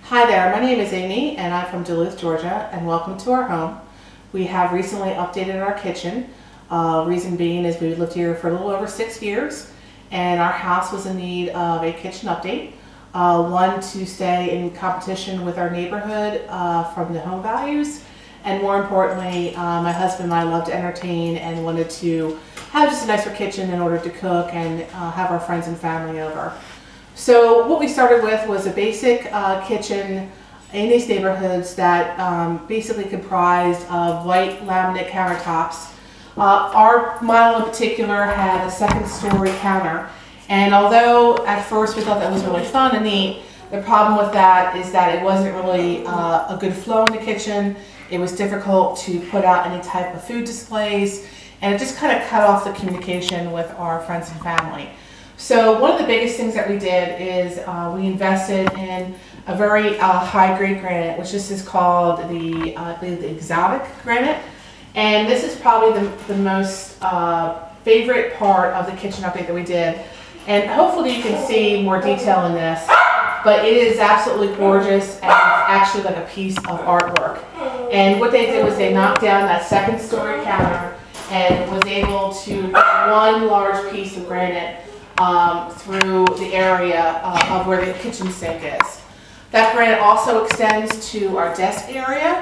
Hi there, my name is Amy and I'm from Duluth, Georgia, and welcome to our home. We have recently updated our kitchen. Reason being is we lived here for a little over 6 years and our house was in need of a kitchen update. One, to stay in competition with our neighborhood from the home values, and more importantly, my husband and I love to entertain and wanted to have just a nicer kitchen in order to cook and have our friends and family over. So what we started with was a basic kitchen in these neighborhoods that basically comprised of white laminate countertops. Our model in particular had a second-story counter, and although at first we thought that was really fun and neat, the problem with that is that it wasn't really a good flow in the kitchen. It was difficult to put out any type of food displays, and it just kind of cut off the communication with our friends and family. So one of the biggest things that we did is we invested in a very high-grade granite, which this is called the exotic granite. And this is probably the most favorite part of the kitchen update that we did. And hopefully you can see more detail in this, but it is absolutely gorgeous and it's actually like a piece of artwork. And what they did was they knocked down that second-story counter and was able to put one large piece of granite through the area of where the kitchen sink is. That granite also extends to our desk area,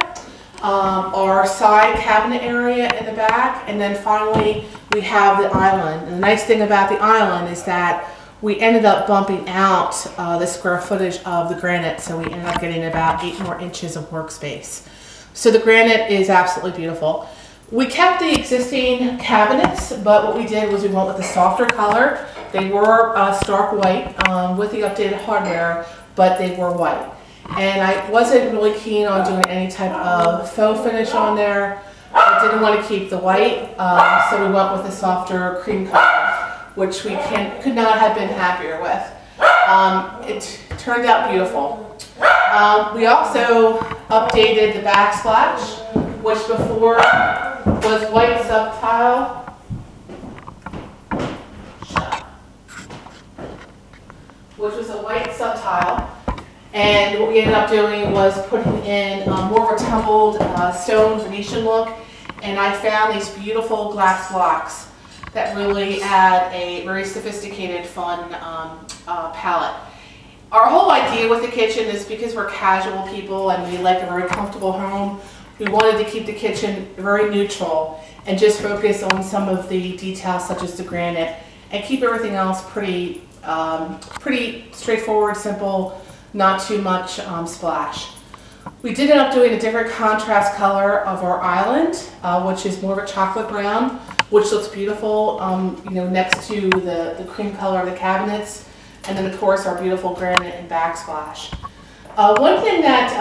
our side cabinet area in the back, and then finally we have the island. And the nice thing about the island is that we ended up bumping out the square footage of the granite, so we ended up getting about 8 more inches of workspace. So the granite is absolutely beautiful. We kept the existing cabinets, but what we did was we went with a softer color. They were stark white with the updated hardware, but they were white. And I wasn't really keen on doing any type of faux finish on there. I didn't want to keep the white, so we went with a softer cream color, which we could not have been happier with. It turned out beautiful. We also updated the backsplash, which before was white subtile. Which was a white subtile, and what we ended up doing was putting in more of a tumbled stone Venetian look, and I found these beautiful glass blocks that really add a very sophisticated, fun palette. Our whole idea with the kitchen is because we're casual people and we like a very comfortable home, we wanted to keep the kitchen very neutral and just focus on some of the details such as the granite and keep everything else pretty straightforward, simple, not too much splash. We did end up doing a different contrast color of our island, which is more of a chocolate brown, which looks beautiful, you know, next to the cream color of the cabinets, and then of course our beautiful granite and backsplash. One thing that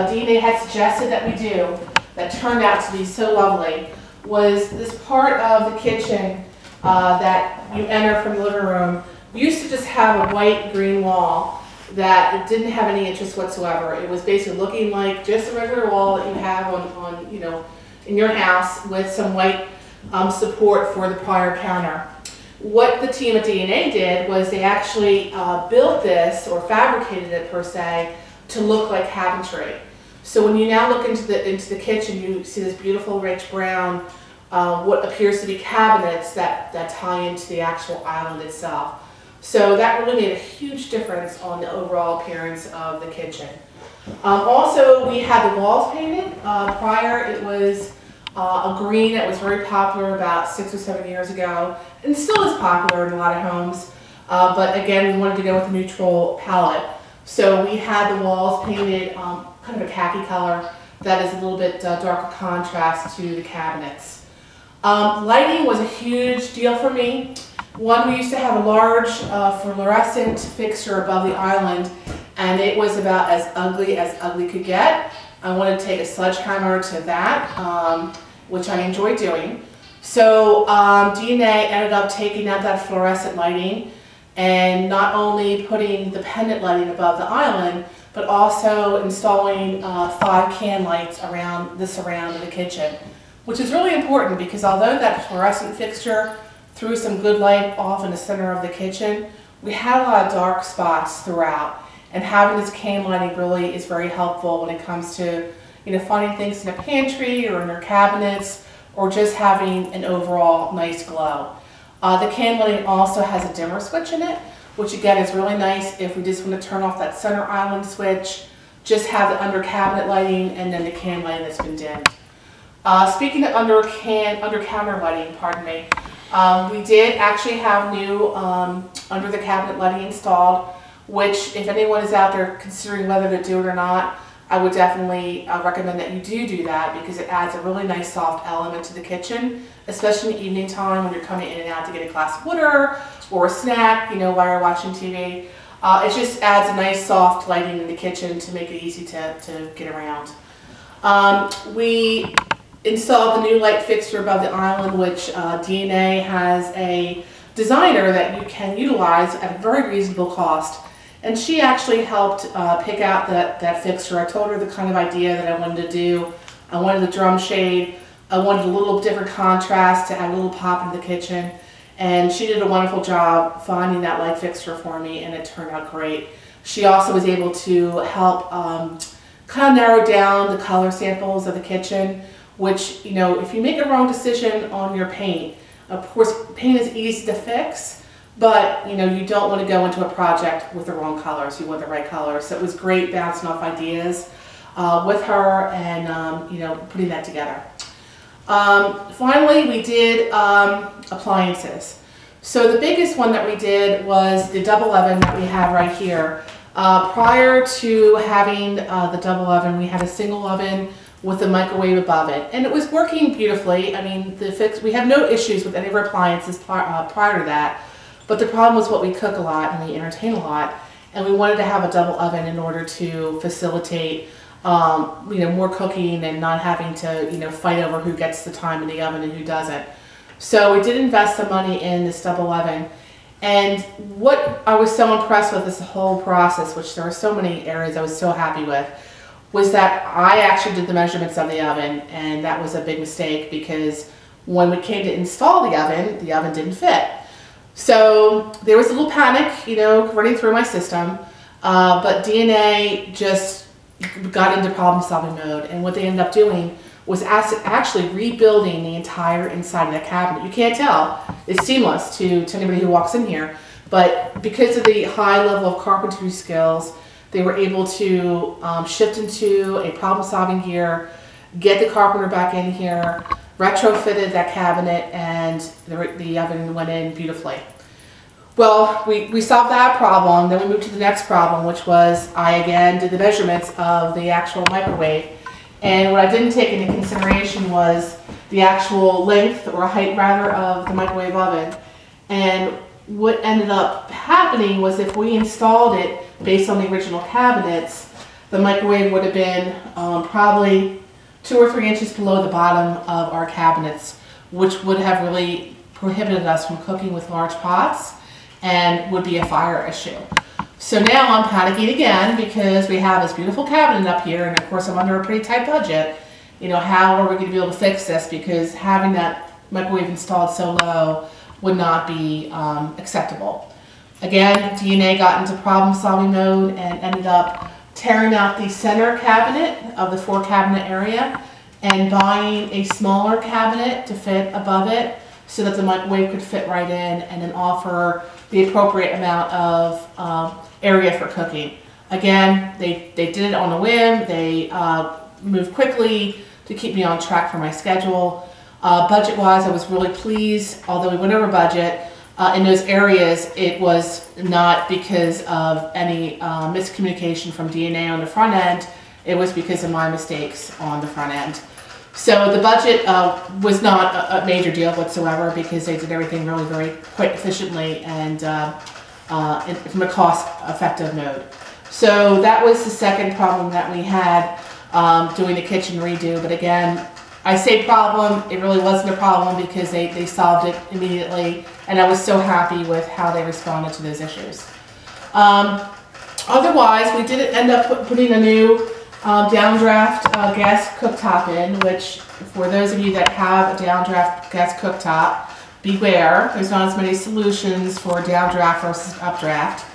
DNA had suggested that we do that turned out to be so lovely was this part of the kitchen that you enter from the living room. We used to just have a white-green wall that didn't have any interest whatsoever. It was basically looking like just a regular wall that you have on you know, in your house with some white support for the prior counter. What the team at DNA did was they actually built this, or fabricated it per se, to look like cabinetry. So when you now look into the kitchen, you see this beautiful rich brown, what appears to be cabinets that tie into the actual island itself. So that really made a huge difference on the overall appearance of the kitchen. Also, we had the walls painted. Prior, it was a green that was very popular about 6 or 7 years ago, and still is popular in a lot of homes. But again, we wanted to go with a neutral palette. So we had the walls painted kind of a khaki color that is a little bit darker contrast to the cabinets. Lighting was a huge deal for me. One, we used to have a large fluorescent fixture above the island, and it was about as ugly could get. I wanted to take a sledgehammer to that, which I enjoy doing. So DNA ended up taking out that fluorescent lighting and not only putting the pendant lighting above the island, but also installing 5 can lights around the surround of the kitchen, which is really important because although that fluorescent fixture threw some good light off in the center of the kitchen, we had a lot of dark spots throughout. And having this can lighting really is very helpful when it comes to, you know, finding things in a pantry or in your cabinets, or just having an overall nice glow. The can lighting also has a dimmer switch in it, which again is really nice if we just want to turn off that center island switch, just have the under cabinet lighting and then the can lighting that's been dimmed. Speaking of under counter lighting, pardon me, we did actually have new under the cabinet lighting installed, which if anyone is out there considering whether to do it or not, I would definitely recommend that you do that, because it adds a really nice soft element to the kitchen, especially in the evening time when you're coming in and out to get a glass of water or a snack, you know, while you're watching TV. It just adds a nice soft lighting in the kitchen to make it easy to get around. We installed the new light fixture above the island, which DNA has a designer that you can utilize at a very reasonable cost. And she actually helped pick out that fixture. I told her the kind of idea that I wanted to do. I wanted the drum shade. I wanted a little different contrast to add a little pop in the kitchen. And she did a wonderful job finding that light fixture for me, and it turned out great. She also was able to help kind of narrow down the color samples of the kitchen, which, you know, if you make a wrong decision on your paint, of course, paint is easy to fix, but, you know, you don't want to go into a project with the wrong colors. You want the right colors. So it was great bouncing off ideas with her and, you know, putting that together. Finally, we did appliances. So the biggest one that we did was the double oven that we have right here. Prior to having the double oven, we had a single oven with a microwave above it, and it was working beautifully. I mean, we had no issues with any of our appliances prior to that. But the problem was what we cook a lot and we entertain a lot, and we wanted to have a double oven in order to facilitate, you know, more cooking and not having to, you know, fight over who gets the time in the oven and who doesn't. So we did invest some money in this double oven, and what I was so impressed with this whole process, which there were so many areas I was so happy with, was that I actually did the measurements of the oven, and that was a big mistake because when we came to install the oven didn't fit. So there was a little panic, you know, running through my system, but DNA just got into problem solving mode, and what they ended up doing was actually rebuilding the entire inside of the cabinet. You can't tell, it's seamless to anybody who walks in here, but because of the high level of carpentry skills, they were able to shift into a problem solving gear, get the carpenter back in here, retrofitted that cabinet, and the oven went in beautifully. Well, we solved that problem. Then we moved to the next problem, which was I again did the measurements of the actual microwave. And what I didn't take into consideration was the actual length, or height rather, of the microwave oven. And what ended up happening was if we installed it based on the original cabinets, the microwave would have been probably 2 or 3 inches below the bottom of our cabinets, which would have really prohibited us from cooking with large pots and would be a fire issue. So now I'm panicking again because we have this beautiful cabinet up here, and of course I'm under a pretty tight budget. You know, how are we going to be able to fix this? Because having that microwave installed so low would not be acceptable. Again, DNA got into problem solving mode and ended up tearing out the center cabinet of the 4-cabinet area and buying a smaller cabinet to fit above it so that the microwave could fit right in and then offer the appropriate amount of area for cooking. Again, they did it on a whim. They moved quickly to keep me on track for my schedule. Budget-wise, I was really pleased. Although we went over budget, in those areas, it was not because of any miscommunication from DNA on the front end. It was because of my mistakes on the front end. So the budget was not a major deal whatsoever because they did everything really quite efficiently and from a cost-effective mode. So that was the second problem that we had doing the kitchen redo. But again, I say problem, it really wasn't a problem because they solved it immediately, and I was so happy with how they responded to those issues. Otherwise, we did end up putting a new downdraft gas cooktop in, which for those of you that have a downdraft gas cooktop, beware, there's not as many solutions for downdraft versus updraft.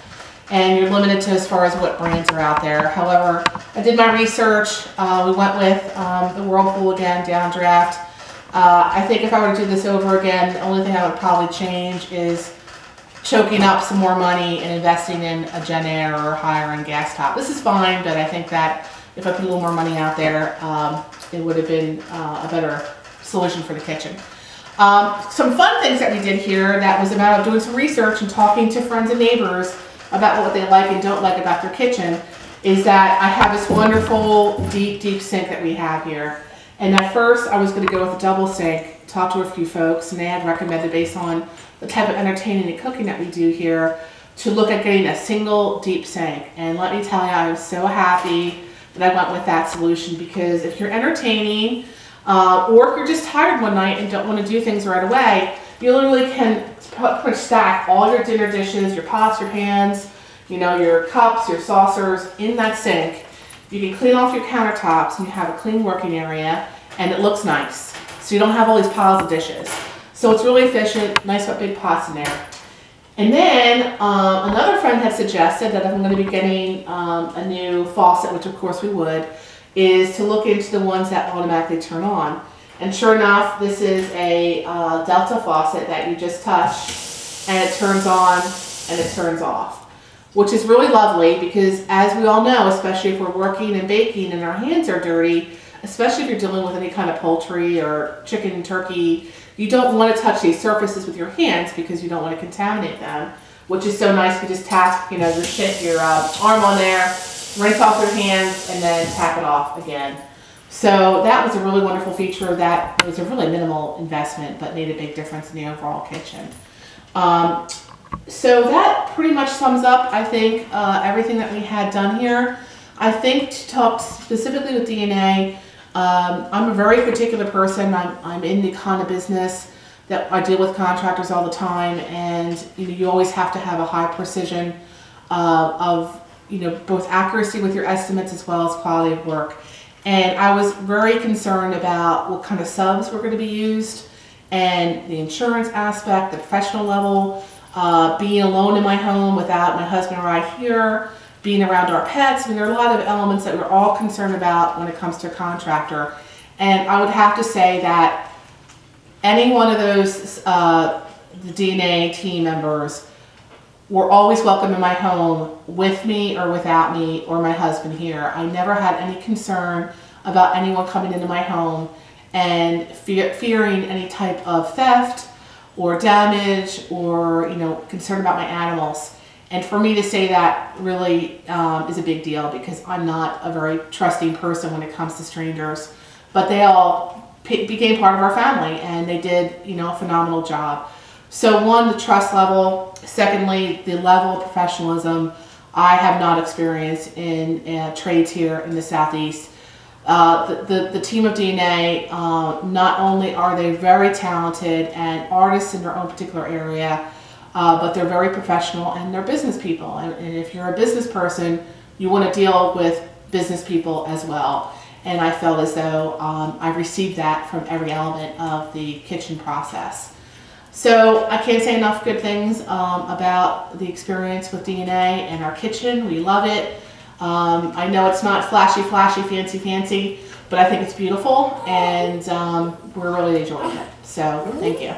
and you're limited to as far as what brands are out there. However, I did my research. We went with the Whirlpool again, downdraft. I think if I were to do this over again, the only thing I would probably change is choking up some more money and investing in a Gen Air or higher end gas top. This is fine, but I think that if I put a little more money out there, it would have been a better solution for the kitchen. Some fun things that we did here that was about doing some research and talking to friends and neighbors about what they like and don't like about their kitchen is that I have this wonderful deep sink that we have here. And at first I was going to go with a double sink, talk to a few folks, and they had recommended, based on the type of entertaining and cooking that we do here, to look at getting a single deep sink. And let me tell you, I'm so happy that I went with that solution, because if you're entertaining or if you're just tired one night and don't want to do things right away, you literally can stack all your dinner dishes, your pots, your pans, you know, your cups, your saucers in that sink. You can clean off your countertops and you have a clean working area, and it looks nice. So you don't have all these piles of dishes. So it's really efficient, nice big pots in there. And then another friend had suggested that if I'm going to be getting a new faucet, which of course we would, is to look into the ones that automatically turn on. And sure enough, this is a Delta faucet that you just touch and it turns on and it turns off, which is really lovely, because as we all know, especially if we're working and baking and our hands are dirty, especially if you're dealing with any kind of poultry or chicken and turkey, you don't want to touch these surfaces with your hands because you don't want to contaminate them, which is so nice. You just tap, you know, your arm on there, rinse off your hands, and then tap it off again. So that was a really wonderful feature that was a really minimal investment, but made a big difference in the overall kitchen. So that pretty much sums up, I think, everything that we had done here. I think, to talk specifically with DNA, I'm a very particular person. I'm in the kind of business that I deal with contractors all the time, and you know, you always have to have a high precision of, you know, both accuracy with your estimates as well as quality of work. And I was very concerned about what kind of subs were going to be used, and the insurance aspect, the professional level, being alone in my home without my husband or I here, being around our pets. I mean, there are a lot of elements that we're all concerned about when it comes to a contractor. And I would have to say that any one of those the DNA team members were always welcome in my home, with me or without me or my husband here. I never had any concern about anyone coming into my home and fearing any type of theft or damage, or, you know, concern about my animals. And for me to say that really is a big deal, because I'm not a very trusting person when it comes to strangers. But they all became part of our family, and they did, you know, a phenomenal job. So one, the trust level. Secondly, the level of professionalism I have not experienced in trades here in the Southeast. The team of DNA, not only are they very talented and artists in their own particular area, but they're very professional, and they're business people. And if you're a business person, you want to deal with business people as well. And I felt as though I received that from every element of the kitchen process. So I can't say enough good things about the experience with DNA and our kitchen. We love it. I know it's not flashy, fancy, but I think it's beautiful, and we're really enjoying it. So thank you.